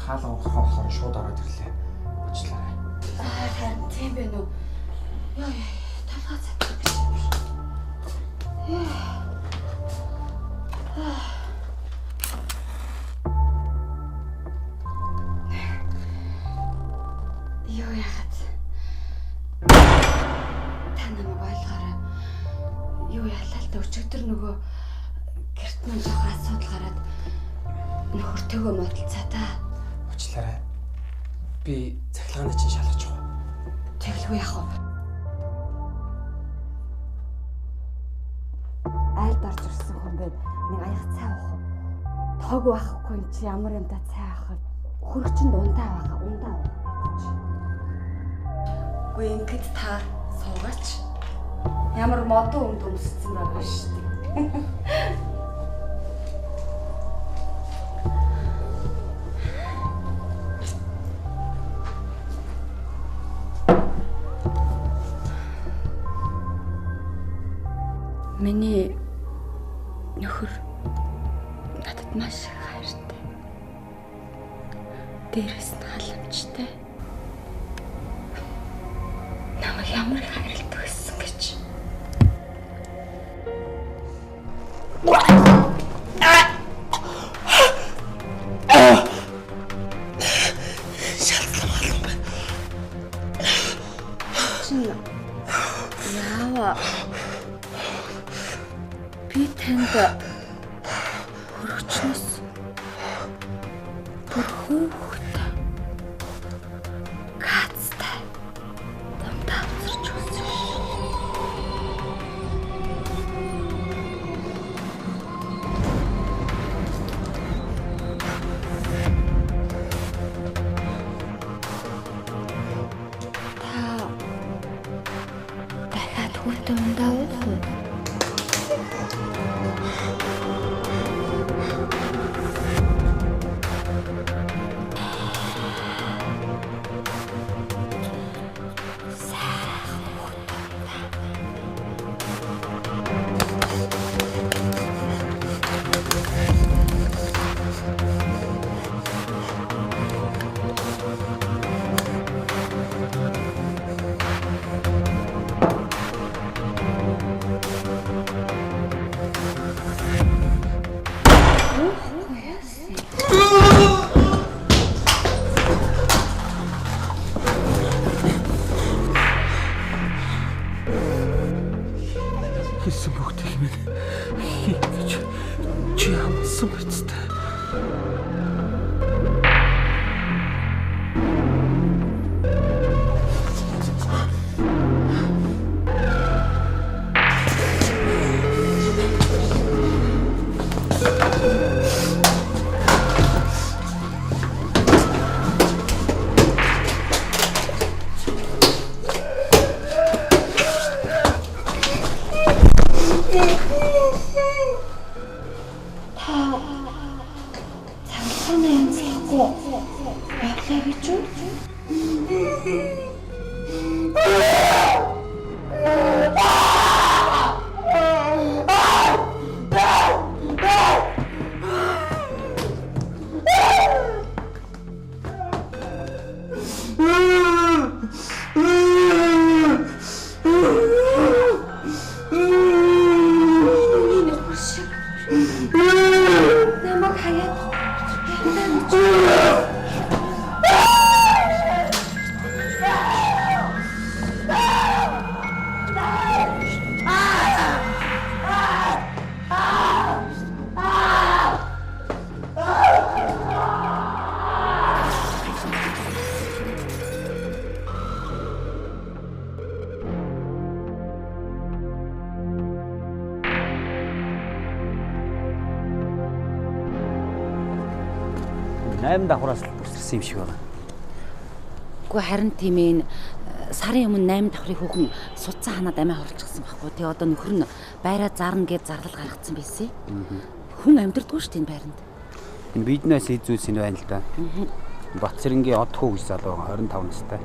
Хаалга ухах болохоор шууд ороод ирлээ. Уучлаарай. Харин тийм байна уу? Яа, талгаа цатдаг гэж юм. Юу яагаад? Та намайг ойлгоорой. Юу ялаа л да өчигдөр нөгөө гэрт маань жоохон асуудал гараад нөхөртөөгөө модалцаа та. Уучлаарай. Би цахилгааны чинь шалгаж байгаа. Тэглгүй яах вэ? Айлд орж ирсэн хүн байна. Нэг аяг цай авах уу? Тоог байхгүй юм чи ямар юм да цай авах. Хөрөгчөнд ундаа байгаа. Ундаа. Үгүй ингээд та суугаач. Ямар модон өмд өмссөн байгаа шүү дээ. Миний нөхөр надад маш их хайртай. Дээрээс нь халамжтай. Намайг ямар их хайрладаг гэсэн гэж. Шалгалмаалсан байна. Яава. Би танд хөрөгчнөөс бүр хүүхдтэй кацтай дандаа авчирч үзсэн шүү. Та дахиад хүүхдтэй ундаа уух уу? Хийсэн бүгдийг минь хийж чи амсан биз дээ. Санаа янзлахгүй. Явлаа гэж үү? Намайг хаяад явлаа гэж үү? Найм давхраас үрсэрсэн юм шиг байна. Гэхдээ харин тийм ээ сарын өмнө 8 давхрын хүүхэн судсан ханаад амиа хорлчихсан байхгүй. Тэгээ одоо нөхөр нь байраа зарна гэж зарлал гаргацсан байсан. Хүн амьдрдаггүй шүү дээ энэ байранд. Энэ биднээс эд зүйлс нь байна л да. Батцэрэнгийн од хүү гэж залуу 25 настай.